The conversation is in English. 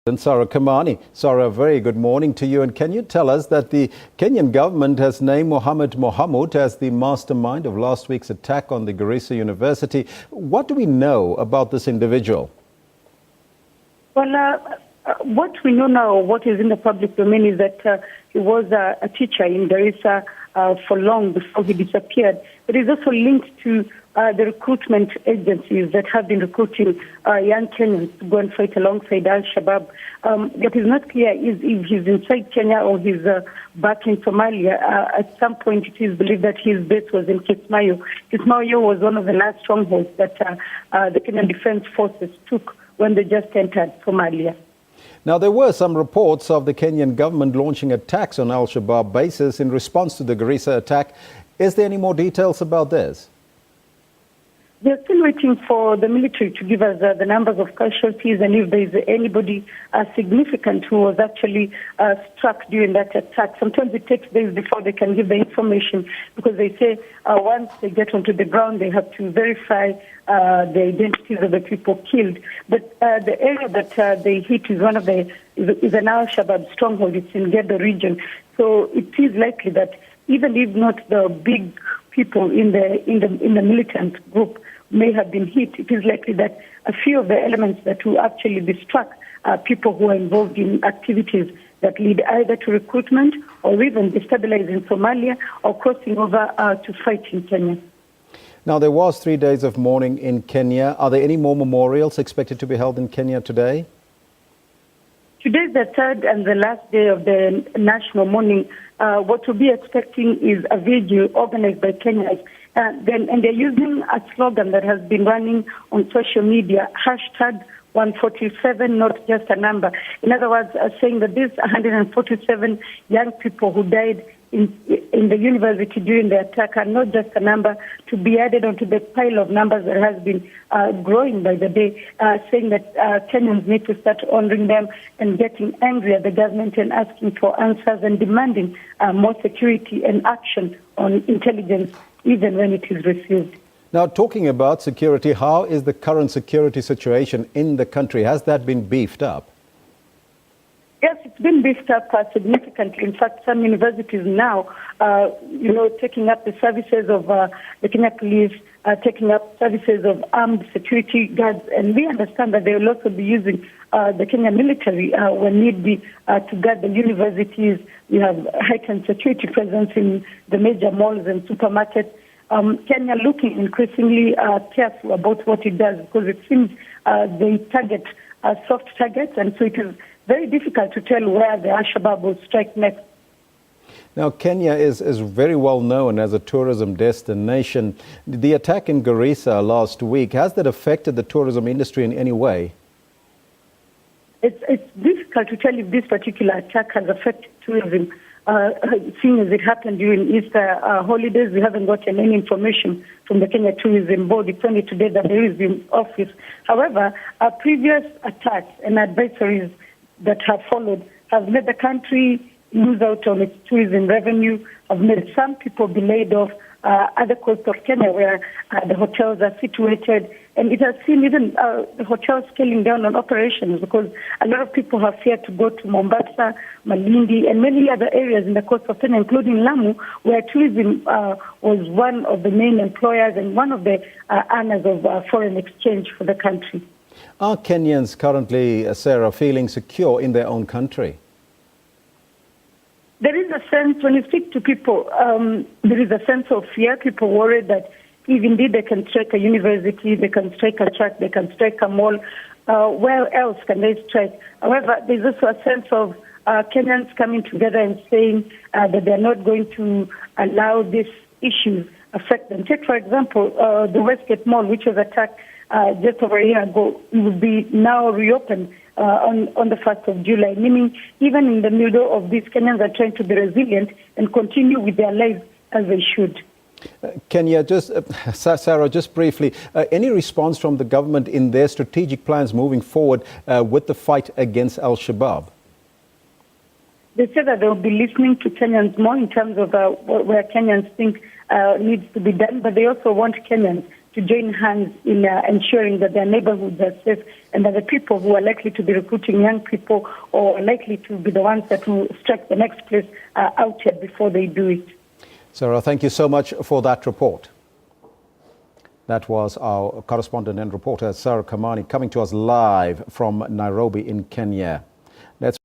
And Sarah Kimani. Sarah, a very good morning to you. And can you tell us that the Kenyan government has named Mohamed Mohamud as the mastermind of last week's attack on the Garissa University? What do we know about this individual? Well, what we know now, what is in the public domain, is that he was a teacher in Garissa for long before he disappeared. But he's also linked to the recruitment agencies that have been recruiting young Kenyans to go and fight alongside Al-Shabaab. What is not clear is if he's inside Kenya or he's back in Somalia. At some point, it is believed that his base was in Kismayo. Kismayo was one of the last strongholds that the Kenyan Defense Forces took when they just entered Somalia. Now, there were some reports of the Kenyan government launching attacks on Al-Shabaab bases in response to the Garissa attack. Is there any more details about this? They're still waiting for the military to give us the numbers of casualties and if there is anybody significant who was actually struck during that attack. Sometimes it takes days before they can give the information because they say once they get onto the ground, they have to verify the identities of the people killed. But the area that they hit is is an Al-Shabaab stronghold. It's in Gedo region. So it is likely that even if not the big people in the militant group may have been hit, it is likely that a few of the elements that will actually be struck are people who are involved in activities that lead either to recruitment or even destabilizing Somalia or crossing over to fight in Kenya. Now, there was 3 days of mourning in Kenya. Are there any more memorials expected to be held in Kenya today? Today is the third and the last day of the national mourning. What we'll be expecting is a vigil organized by Kenyans. And they're using a slogan that has been running on social media, hashtag 147, not just a number. In other words, saying that these 147 young people who died in the university during the attack are not just a number to be added onto the pile of numbers that has been growing by the day, saying that Kenyans need to start honoring them and getting angry at the government and asking for answers and demanding more security and action on intelligence, even when it is received. Now, talking about security, how is the current security situation in the country? Has that been beefed up? Yes, it's been beefed up significantly. In fact, some universities now, taking up the services of the Kenya police, taking up services of armed security guards, and we understand that they will also be using the Kenya military when need be to guard the universities. We have heightened security presence in the major malls and supermarkets. Kenya looking increasingly careful about what it does because it seems they target soft targets, and so it is very difficult to tell where the Al-Shabaab will strike next. Now, Kenya is very well known as a tourism destination. The attack in Garissa last week, has that affected the tourism industry in any way? It's difficult to tell if this particular attack has affected tourism. Seeing as it happened during Easter holidays, we haven't gotten any information from the Kenya Tourism Board. It's only today that there is in office. However, previous attacks and advisories that have followed have made the country lose out on its tourism revenue, have made some people be laid off at the coast of Kenya where the hotels are situated. And it has seen even the hotels scaling down on operations because a lot of people have feared to go to Mombasa, Malindi, and many other areas in the coast of Kenya, including Lamu, where tourism was one of the main employers and one of the earners of foreign exchange for the country. Are Kenyans currently, Sarah, feeling secure in their own country? There is a sense, when you speak to people, there is a sense of fear. People worry that if indeed they can strike a university, they can strike a church, they can strike a mall, where else can they strike? However, there's also a sense of Kenyans coming together and saying that they're not going to allow these issues affect them. Take, for example, the Westgate Mall, which was attacked just over a year ago, will be now reopened on the 1st of July, meaning even in the middle of this, Kenyans are trying to be resilient and continue with their lives as they should. Kenya, Sarah, just briefly, any response from the government in their strategic plans moving forward with the fight against Al-Shabaab? They said that they'll be listening to Kenyans more in terms of where Kenyans think needs to be done, but they also want Kenyans to join hands in ensuring that their neighborhoods are safe and that the people who are likely to be recruiting young people or likely to be the ones that will strike the next place are outed before they do it. Sarah, thank you so much for that report. That was our correspondent and reporter, Sarah Kimani, coming to us live from Nairobi in Kenya. Let's